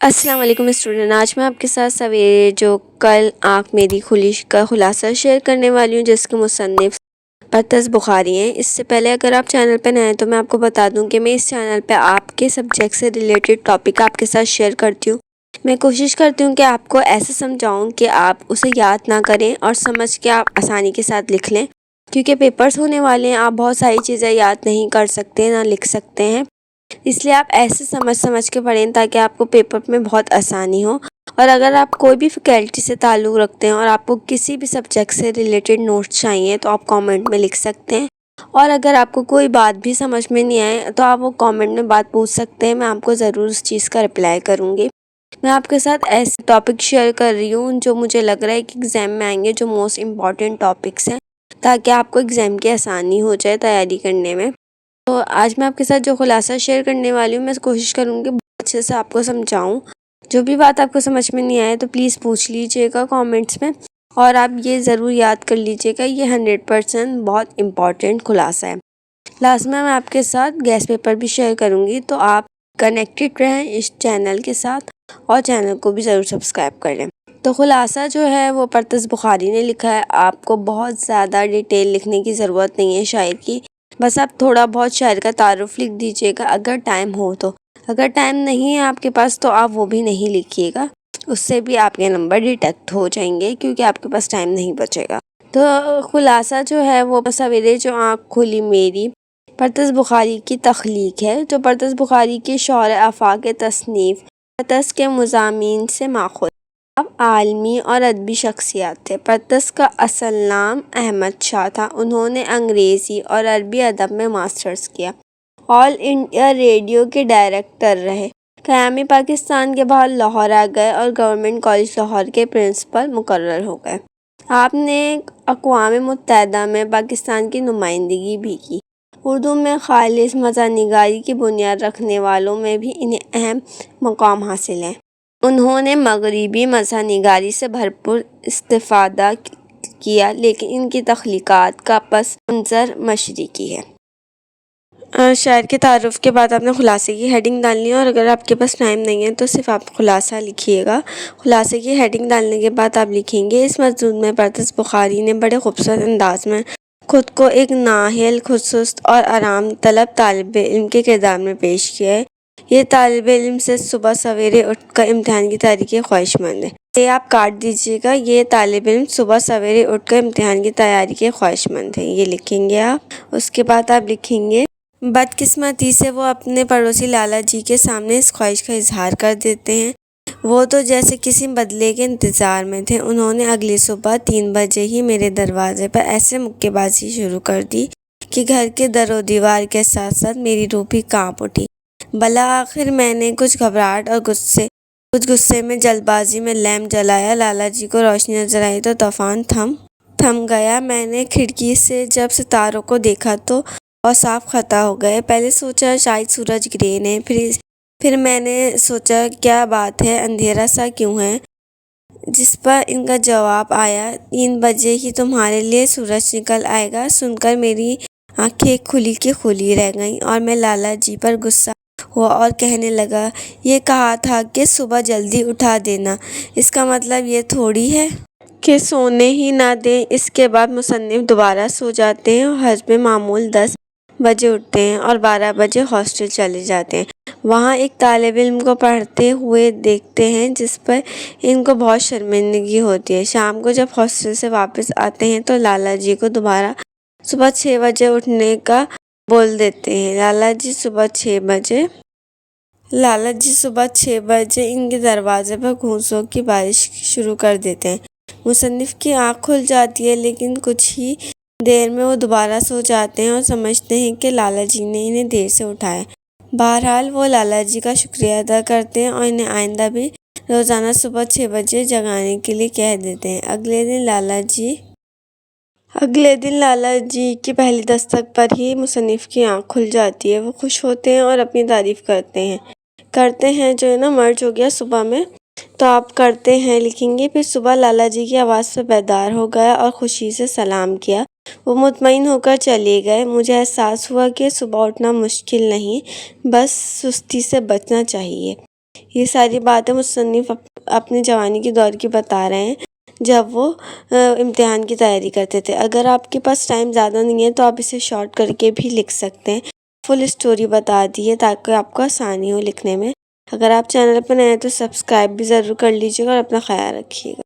السلام علیکم اسٹوڈنٹ، آج میں آپ کے ساتھ سویرے جو کل آنکھ میری کھلی کا خلاصہ شیئر کرنے والی ہوں، جس کے مصنف پرتز بخاری ہیں۔ اس سے پہلے اگر آپ چینل پہ نئے ہیں تو میں آپ کو بتا دوں کہ میں اس چینل پہ آپ کے سبجیکٹ سے ریلیٹڈ ٹاپک آپ کے ساتھ شیئر کرتی ہوں۔ میں کوشش کرتی ہوں کہ آپ کو ایسے سمجھاؤں کہ آپ اسے یاد نہ کریں اور سمجھ کے آپ آسانی کے ساتھ لکھ لیں، کیونکہ پیپرز ہونے والے ہیں، آپ بہت ساری چیزیں یاد نہیں کر سکتے نہ لکھ سکتے ہیں، اس لیے آپ ایسے سمجھ کے پڑھیں تاکہ آپ کو پیپر میں بہت آسانی ہو۔ اور اگر آپ کوئی بھی فیکلٹی سے تعلق رکھتے ہیں اور آپ کو کسی بھی سبجیکٹ سے ریلیٹڈ نوٹس چاہیے تو آپ کامنٹ میں لکھ سکتے ہیں، اور اگر آپ کو کوئی بات بھی سمجھ میں نہیں آئے تو آپ وہ کامنٹ میں بات پوچھ سکتے ہیں، میں آپ کو ضرور اس چیز کا رپلائی کروں گی۔ میں آپ کے ساتھ ایسے ٹاپک شیئر کر رہی ہوں جو مجھے لگ رہا ہے کہ ایگزام میں آئیں گے، جو موسٹ امپورٹنٹ ٹاپکس ہیں، تاکہ آپ کو ایگزام کی آسانی ہو جائے تیاری کرنے میں۔ تو آج میں آپ کے ساتھ جو خلاصہ شیئر کرنے والی ہوں، میں کوشش کروں گی بہت اچھے سے آپ کو سمجھاؤں۔ جو بھی بات آپ کو سمجھ میں نہیں آئے تو پلیز پوچھ لیجئے گا کامنٹس میں، اور آپ یہ ضرور یاد کر لیجئے گا، یہ 100% بہت امپورٹنٹ خلاصہ ہے۔ لاسٹ میں آپ کے ساتھ گیس پیپر بھی شیئر کروں گی، تو آپ کنیکٹڈ رہیں اس چینل کے ساتھ اور چینل کو بھی ضرور سبسکرائب کر لیں۔ تو خلاصہ جو ہے وہ پرتز بخاری نے لکھا ہے، آپ کو بہت زیادہ ڈیٹیل لکھنے کی ضرورت نہیں ہے شاعر کی، بس آپ تھوڑا بہت شاعر کا تعارف لکھ دیجیے گا اگر ٹائم ہو تو۔ اگر ٹائم نہیں ہے آپ کے پاس تو آپ وہ بھی نہیں لکھیے گا، اس سے بھی آپ کے نمبر ڈیٹیکٹ ہو جائیں گے، کیونکہ آپ کے پاس ٹائم نہیں بچے گا۔ تو خلاصہ جو ہے وہ سویرے جو آنکھ کھلی میری پرتز بخاری کی تخلیق ہے، جو پرتز بخاری کے شعر آفاق تصنیف پرتز کے مضامین سے ماخوذ اب عالمی اور ادبی شخصیات تھے۔ پرتز کا اصل نام احمد شاہ تھا۔ انہوں نے انگریزی اور عربی ادب میں ماسٹرز کیا۔ آل انڈیا ریڈیو کے ڈائریکٹر رہے۔ قیام پاکستان کے بعد لاہور آ گئے اور گورنمنٹ کالج لاہور کے پرنسپل مقرر ہو گئے۔ آپ نے اقوام متحدہ میں پاکستان کی نمائندگی بھی کی۔ اردو میں خالص مزاح نگاری کی بنیاد رکھنے والوں میں بھی انہیں اہم مقام حاصل ہے۔ انہوں نے مغربی مزاح نگاری سے بھرپور استفادہ کیا، لیکن ان کی تخلیقات کا پس منظر مشرقی ہے۔ شاعر کے تعارف کے بعد آپ نے خلاصے کی ہیڈنگ ڈالنی ہے، اور اگر آپ کے پاس ٹائم نہیں ہے تو صرف آپ خلاصہ لکھیے گا۔ خلاصے کی ہیڈنگ ڈالنے کے بعد آپ لکھیں گے، اس مضمون میں پرتز بخاری نے بڑے خوبصورت انداز میں خود کو ایک نااہل، خودسست اور آرام طلب طالب علم کے کردار میں پیش کیا ہے۔ یہ طالب علم سے صبح سویرے اٹھ کر امتحان کی تیاری کے خواہش مند ہے۔ یہ آپ کاٹ دیجیے گا، یہ طالب علم صبح سویرے اٹھ کر امتحان کی تیاری کے خواہش مند ہے، یہ لکھیں گے آپ۔ اس کے بعد آپ لکھیں گے، بدقسمتی سے وہ اپنے پڑوسی لالا جی کے سامنے اس خواہش کا اظہار کر دیتے ہیں۔ وہ تو جیسے کسی بدلے کے انتظار میں تھے۔ انہوں نے اگلی صبح 3 بجے ہی میرے دروازے پر ایسے مکے بازی شروع کر دی کہ گھر کے در و دیوار کے ساتھ ساتھ میری روح بھی کانپ اٹھی۔ بالآخر میں نے کچھ گھبراہٹ اور کچھ غصے میں جلد بازی میں لیمپ جلایا۔ لالا جی کو روشنی نظر آئی تو طوفان تھم گیا۔ میں نے کھڑکی سے جب ستاروں کو دیکھا تو بہت صاف خطا ہو گئے۔ پہلے سوچا شاید سورج گرہن ہے، پھر میں نے سوچا کیا بات ہے، اندھیرا سا کیوں ہے، جس پر ان کا جواب آیا، 3 بجے ہی تمہارے لیے سورج نکل آئے گا۔ سن کر میری آنکھیں کھلی کی کھلی رہ گئیں، اور میں لالا جی پر غصہ ہوا اور کہنے لگا، یہ کہا تھا کہ صبح جلدی اٹھا دینا، اس کا مطلب یہ تھوڑی ہے کہ سونے ہی نہ دیں۔ اس کے بعد مصنف دوبارہ سو جاتے ہیں اور حسب معمول 10 بجے اٹھتے ہیں اور 12 بجے ہاسٹل چلے جاتے ہیں۔ وہاں ایک طالب علم کو پڑھتے ہوئے دیکھتے ہیں، جس پر ان کو بہت شرمندگی ہوتی ہے۔ شام کو جب ہاسٹل سے واپس آتے ہیں تو لالا جی کو دوبارہ صبح 6 بجے اٹھنے کا بول دیتے ہیں۔ لالا جی صبح 6 بجے ان کے دروازے پر گھونسوں کی بارش شروع کر دیتے ہیں۔ مصنف کی آنکھ کھل جاتی ہے، لیکن کچھ ہی دیر میں وہ دوبارہ سو جاتے ہیں اور سمجھتے ہیں کہ لالا جی نے انہیں دیر سے اٹھایا۔ بہرحال وہ لالا جی کا شکریہ ادا کرتے ہیں اور انہیں آئندہ بھی روزانہ صبح 6 بجے جگانے کے لیے کہہ دیتے ہیں۔ اگلے دن لالا جی کی پہلی دستک پر ہی مصنف کی آنکھ کھل جاتی ہے۔ وہ خوش ہوتے ہیں اور اپنی تعریف کرتے ہیں جو مرج ہو گیا صبح میں۔ تو آپ کرتے ہیں لکھیں گے، پھر صبح لالا جی کی آواز سے بیدار ہو گیا اور خوشی سے سلام کیا۔ وہ مطمئن ہو کر چلے گئے۔ مجھے احساس ہوا کہ صبح اٹھنا مشکل نہیں، بس سستی سے بچنا چاہیے۔ یہ ساری باتیں مصنف اپنے جوانی کے دور کی بتا رہے ہیں جب وہ امتحان کی تیاری کرتے تھے۔ اگر آپ کے پاس ٹائم زیادہ نہیں ہے تو آپ اسے شارٹ کر کے بھی لکھ سکتے ہیں۔ فل اسٹوری بتا دی ہے تاکہ آپ کو آسانی ہو لکھنے میں۔ اگر آپ چینل پر نئے ہیں تو سبسکرائب بھی ضرور کر لیجیے گا اور اپنا خیال رکھیے گا۔